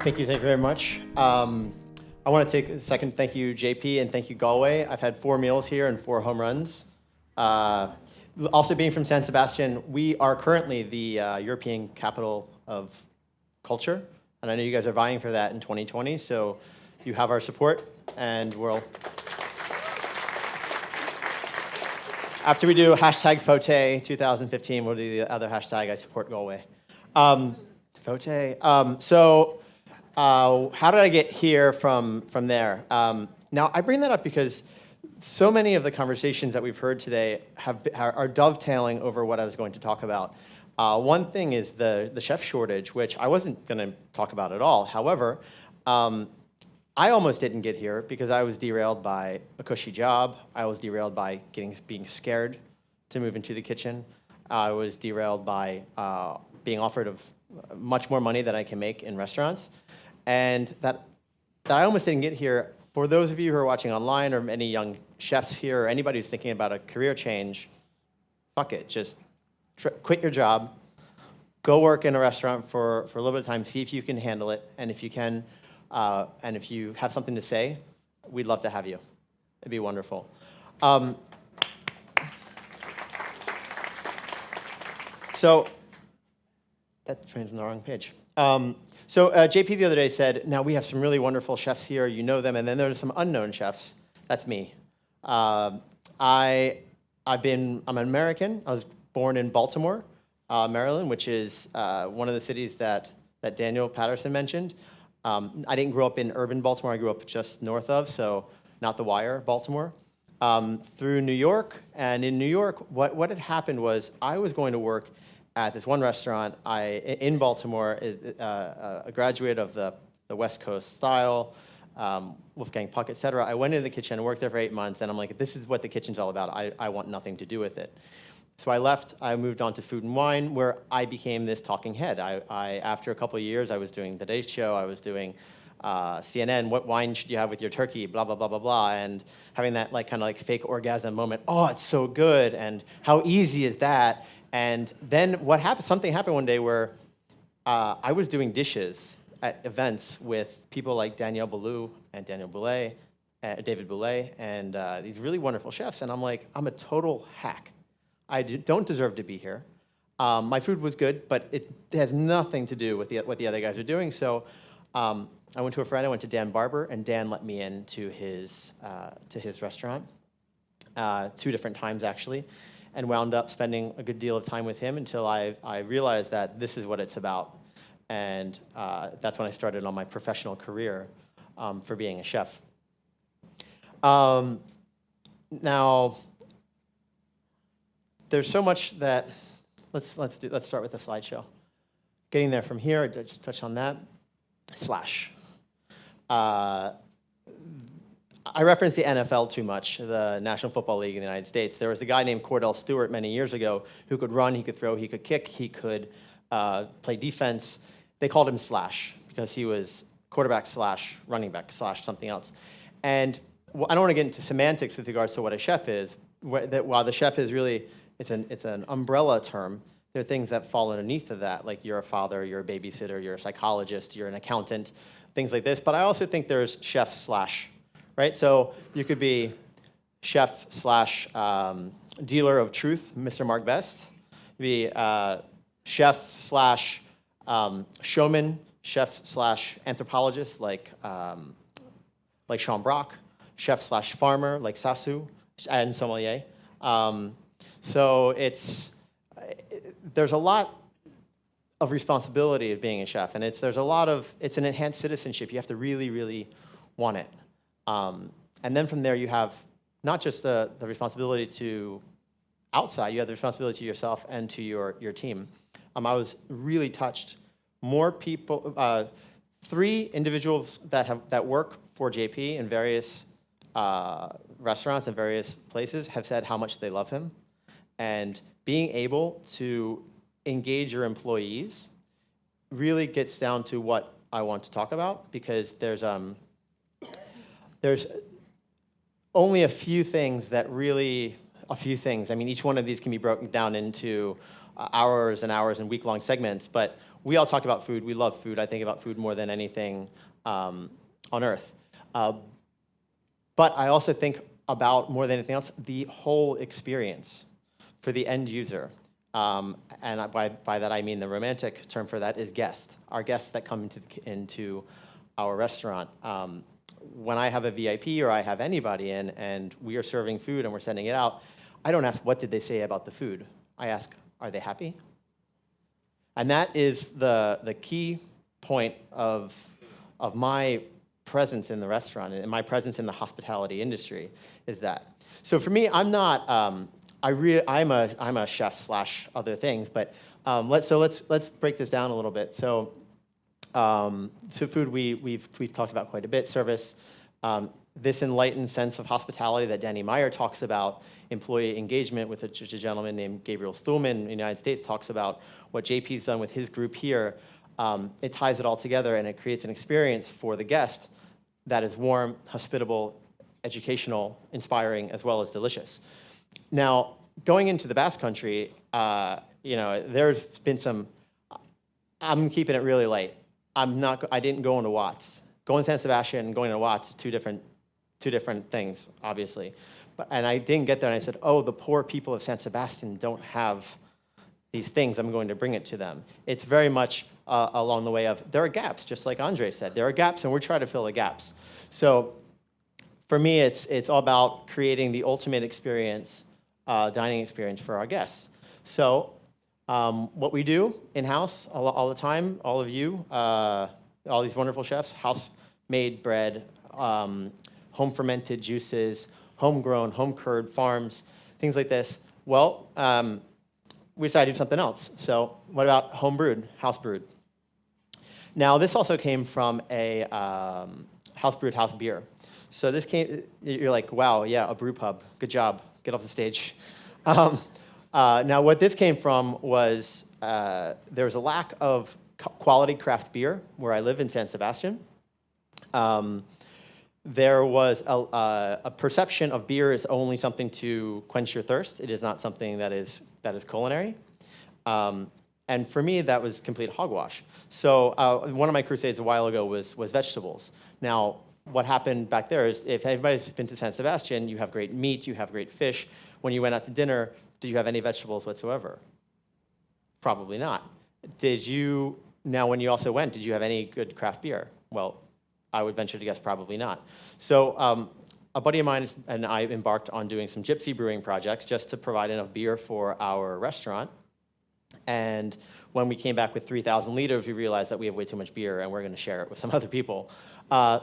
Thank you very much. I want to take a second, thank you, JP, and thank you, Galway. I've had 4 meals here and 4 home runs. Also being from San Sebastian, we are currently the European capital of culture, and I know you guys are vying for that in 2020, so you have our support, and we'll... After we do hashtag Fote 2015, we'll do the other hashtag, I support Galway. Fote. How did I get here from there? Now, I bring that up because so many of the conversations that we've heard today are dovetailing over what I was going to talk about. One thing is the chef shortage, which I wasn't going to talk about at all. However, I almost didn't get here because I was derailed by a cushy job. I was derailed by being scared to move into the kitchen. I was derailed by being offered of much more money than I can make in restaurants. And that I almost didn't get here. For those of you who are watching online or any young chefs here or anybody who's thinking about a career change, fuck it, just quit your job, go work in a restaurant for a little bit of time, see if you can handle it, and if you can, and if you have something to say, we'd love to have you. It'd be wonderful. So, that train's on the wrong page. So JP the other day said, now we have some really wonderful chefs here, you know them, and then there's some unknown chefs. That's me. I'm an American. I was born in Baltimore, Maryland, which is one of the cities that Daniel Patterson mentioned. I didn't grow up in urban Baltimore. I grew up just north of, so not the wire, Baltimore. Through New York, and in New York, what had happened was I was going to work at this one restaurant in Baltimore, a graduate of the West Coast style, Wolfgang Puck, et cetera. I went into the kitchen and worked there for 8 months, and I'm like, this is what the kitchen's all about. I want nothing to do with it. So I left. I moved on to Food and Wine, where I became this talking head. After a couple of years, I was doing The Today Show. I was doing CNN. What wine should you have with your turkey? Blah, blah, blah, blah, blah. And having that kind of fake orgasm moment. Oh, it's so good. And how easy is that? And then what happened? Something happened one day where I was doing dishes at events with people like David Boulay, and these really wonderful chefs. And I'm like, I'm a total hack. I don't deserve to be here. My food was good, but it has nothing to do with what the other guys are doing. So I went to a friend. I went to Dan Barber, and Dan let me into his restaurant 2 different times, actually, and wound up spending a good deal of time with him until I realized that this is what it's about. And that's when I started on my professional career for being a chef. Now, there's so much that, let's start with the slideshow. Getting there from here, just touch on that. Slash. I reference the NFL too much, the National Football League in the United States. There was a guy named Cordell Stewart many years ago who could run, he could throw, he could kick, he could play defense. They called him Slash because he was quarterback slash running back slash something else. And I don't want to get into semantics with regards to what a chef is. While the chef is really, it's an umbrella term, there are things that fall underneath of that, like you're a father, you're a babysitter, you're a psychologist, you're an accountant, things like this. But I also think there's chef slash. Right, so you could be chef slash dealer of truth, Mr. Mark Best. Be chef slash showman, chef slash anthropologist, like Sean Brock. Chef slash farmer, like Sasu, and sommelier. So there's a lot of responsibility of being a chef, and it's an enhanced citizenship. You have to really, really want it. And then from there, you have not just the responsibility to outside, you have the responsibility to yourself and to your team. I was really touched. More people, 3 individuals that work for JP in various restaurants and various places have said how much they love him. And being able to engage your employees really gets down to what I want to talk about, because there's only a few things that really, I mean, each one of these can be broken down into hours and hours and week-long segments, but we all talk about food. We love food. I think about food more than anything on earth. But I also think about, more than anything else, the whole experience for the end user. And by that I mean the romantic term for that is guest. Our guests that come into our restaurant. When I have a VIP or I have anybody in and we are serving food and we're sending it out, I don't ask what did they say about the food. I ask, are they happy? And that is the key point of my presence in the restaurant and my presence in the hospitality industry is that. So for me, I'm not. I'm a chef slash other things, but let's break this down a little bit. So food we've talked about quite a bit. Service, this enlightened sense of hospitality that Danny Meyer talks about. Employee engagement with a gentleman named Gabriel Stuhlman in the United States talks about what JP's done with his group here. It ties it all together and it creates an experience for the guest that is warm, hospitable, educational, inspiring, as well as delicious. Now, going into the Basque Country, there's been some. I'm keeping it really light. I didn't go into Watts. Going to San Sebastian and going to Watts, two different things, obviously. And I didn't get there, and I said, "Oh, the poor people of San Sebastian don't have these things. I'm going to bring it to them." It's very much along the way of there are gaps, just like Andre said. There are gaps, and we're trying to fill the gaps. So, for me, it's all about creating the ultimate experience, dining experience for our guests. So, what we do in-house all the time, all of you, all these wonderful chefs, house-made bread, home-fermented juices, homegrown, home-cured farms, things like this. Well, we decided to do something else. So what about home-brewed, house-brewed? Now, this also came from a house-brewed house beer. So this came, you're like, wow, yeah, a brew pub. Good job. Get off the stage. Now, what this came from was there was a lack of quality craft beer where I live in San Sebastian. There was a perception of beer as only something to quench your thirst. It is not something that is culinary. And for me, that was complete hogwash. So one of my crusades a while ago was vegetables. Now, what happened back there is, if anybody's been to San Sebastian, you have great meat, you have great fish. When you went out to dinner, did you have any vegetables whatsoever? Probably not. Now when you also went, did you have any good craft beer? Well, I would venture to guess probably not. So a buddy of mine and I embarked on doing some gypsy brewing projects just to provide enough beer for our restaurant. And when we came back with 3,000 liters, we realized that we have way too much beer and we're going to share it with some other people. I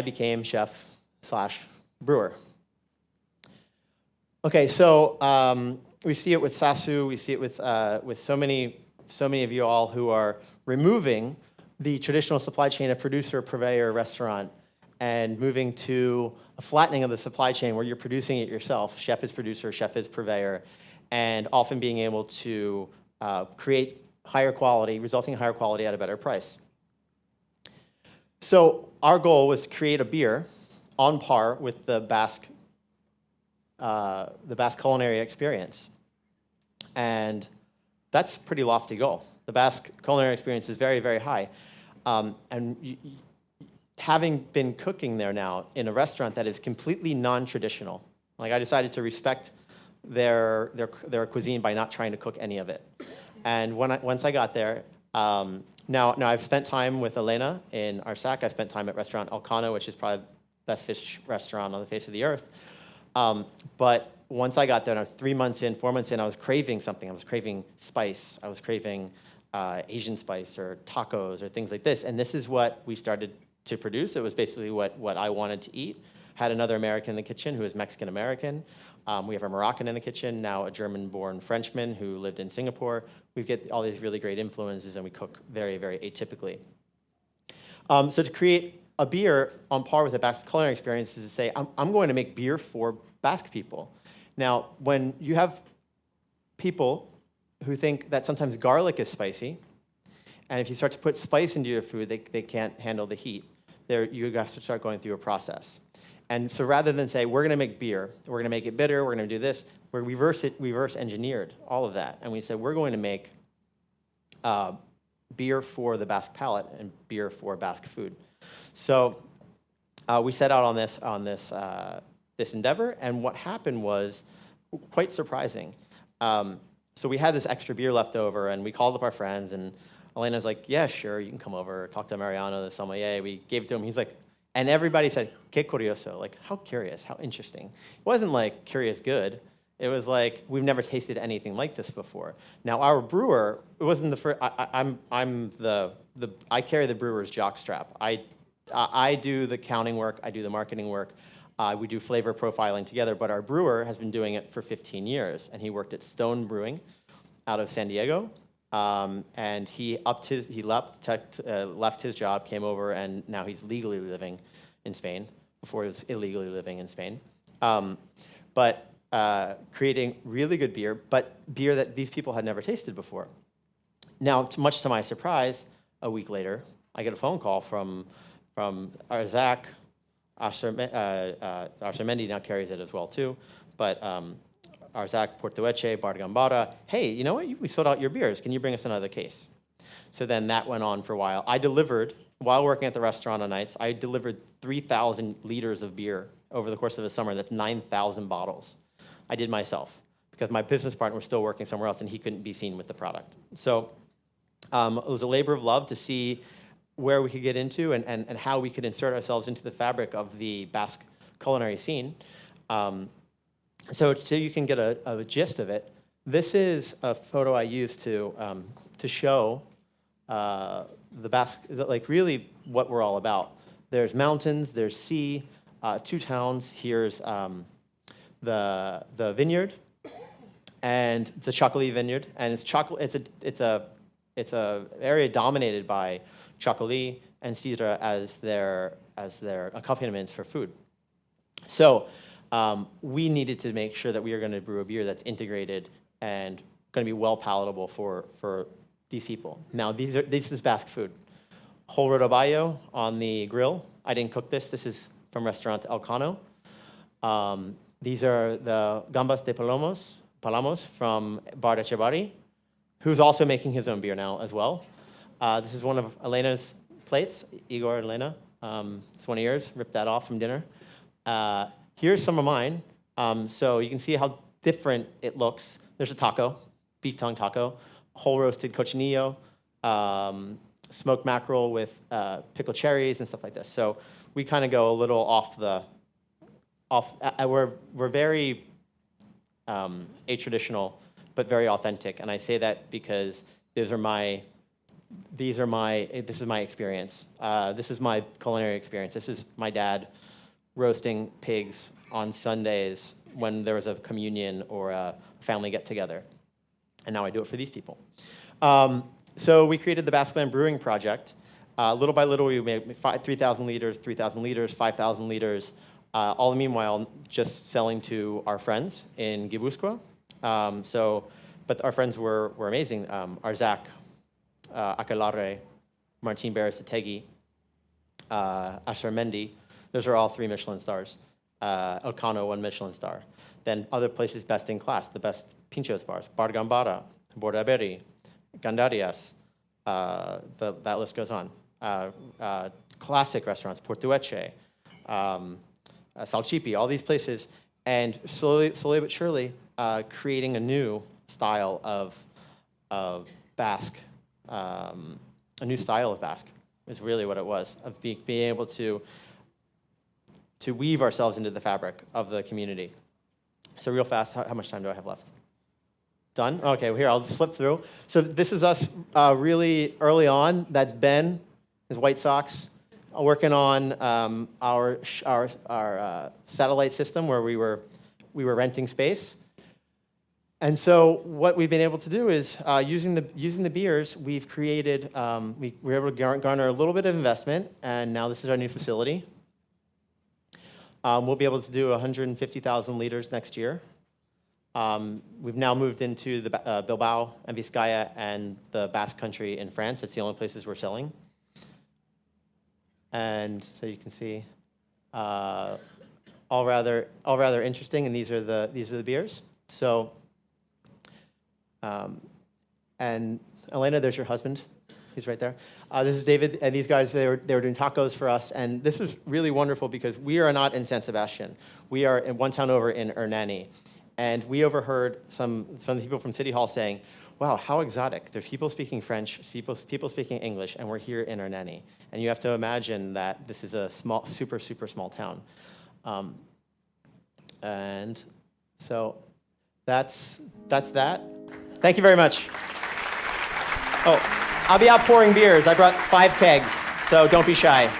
became chef / brewer. Okay, so we see it with Sasu. We see it with so many of you all who are removing the traditional supply chain of producer, purveyor, restaurant, and moving to a flattening of the supply chain where you're producing it yourself. Chef is producer, chef is purveyor, and often being able to create higher quality, resulting in higher quality at a better price. So our goal was to create a beer on par with the Basque culinary experience. And that's a pretty lofty goal. The Basque culinary experience is very, very high. Having been cooking there now in a restaurant that is completely non-traditional, like I decided to respect their cuisine by not trying to cook any of it. And once I got there, now I've spent time with Elena in Arsac. I spent time at restaurant Elcano, which is probably the best fish restaurant on the face of the earth. But once I got there, and I was 3 months in, 4 months in, I was craving something. I was craving spice. I was craving Asian spice or tacos or things like this. And this is what we started to produce. It was basically what I wanted to eat. Had another American in the kitchen who is Mexican-American. We have a Moroccan in the kitchen, now a German-born Frenchman who lived in Singapore. We get all these really great influences, and we cook very, very atypically. So to create a beer on par with the Basque culinary experience is to say, I'm going to make beer for Basque people. Now, when you have people who think that sometimes garlic is spicy, and if you start to put spice into your food, they can't handle the heat. You have to start going through a process. And so rather than say, we're going to make beer, we're going to make it bitter, we're going to do this, where we reverse engineered all of that, and we said we're going to make beer for the Basque palate and beer for Basque food. So we set out on this endeavor, and what happened was quite surprising. So we had this extra beer left over, and we called up our friends, and Elena's like, yeah, sure, you can come over, talk to Mariano, the sommelier. We gave it to him. He's like, and everybody said, que curioso, like, how curious, how interesting. It wasn't like curious good. It was like, we've never tasted anything like this before. Now, our brewer, it wasn't the first, I carry the brewer's jockstrap. I do the counting work, I do the marketing work, we do flavor profiling together, but our brewer has been doing it for 15 years, and he worked at Stone Brewing out of San Diego, and he left his job, came over, and now he's legally living in Spain. Before he was illegally living in Spain, but creating really good beer, but beer that these people had never tasted before. Now, much to my surprise, a week later, I get a phone call from Arzak. Arcermendi now carries it as well too, but Arzak, Portueche, Bar Gambara, hey, you know what? We sold out your beers. Can you bring us another case? So then that went on for a while. I delivered, while working at the restaurant on nights, I delivered 3,000 liters of beer over the course of a summer. That's 9,000 bottles. I did myself because my business partner was still working somewhere else and he couldn't be seen with the product. So it was a labor of love to see where we could get into and how we could insert ourselves into the fabric of the Basque culinary scene. So you can get a gist of it, this is a photo I used to show the Basque, like really what we're all about. There's mountains, there's sea, 2 towns. Here's the vineyard and the chocolate vineyard, and it's a area dominated by chocolate and cidre as their accompaniments for food. So we needed to make sure that we are going to brew a beer that's integrated and going to be well palatable for these people. Now, this is Basque food. Whole rodaballo on the grill. I didn't cook this. This is from restaurant Elcano. These are the gambas de palamos from Bar de Chebari, who's also making his own beer now as well. This is one of Elena's plates, Igor and Elena. It's one of yours. Ripped that off from dinner. Here's some of mine. So you can see how different it looks. There's a taco, beef tongue taco, whole roasted cochinillo, smoked mackerel with pickled cherries and stuff like this. So we kind of go a little we're very atraditional, but very authentic. And I say that because this is my experience. This is my culinary experience. This is my dad roasting pigs on Sundays when there was a communion or a family get-together. And now I do it for these people. So we created the Basque Land Brewing Project. Little by little, we made 3,000 liters, 3,000 liters, 5,000 liters, all the meanwhile just selling to our friends in Gipuzkoa. But our friends were amazing. Arzak, Aquelarre, Martin Berasategui, Arcermendi. Those are all 3 Michelin stars. Elcano, 1 Michelin star. Then other places best in class, the best pinchos bars. Bar Gambara, Bordaberi, Gandarias. That list goes on. Classic restaurants, Portueche, Salchipi, all these places. And slowly but surely, creating a new style of Basque, a new style of Basque is really what it was, of being able to weave ourselves into the fabric of the community. So real fast, how much time do I have left? Done? Okay, well, here, I'll flip through. So this is us really early on. That's Ben, his White Sox, working on our satellite system where we were renting space. And so what we've been able to do is, using the beers, we've created, we were able to garner a little bit of investment, and now this is our new facility. We'll be able to do 150,000 liters next year. We've now moved into the Bilbao and Vizcaya and the Basque Country in France. It's the only places we're selling. And so you can see, all rather interesting. And these are the beers. So, and Elena, there's your husband. He's right there. This is David, and these guys, they were doing tacos for us, and this was really wonderful because we are not in San Sebastian. We are in one town over in Hernani, and we overheard some from the people from City Hall saying, wow, how exotic. There's people speaking French, people speaking English, and we're here in Hernani. And you have to imagine that this is a small, super, super small town. And so that's that. Thank you very much. Oh, I'll be out pouring beers. I brought 5 kegs, so don't be shy.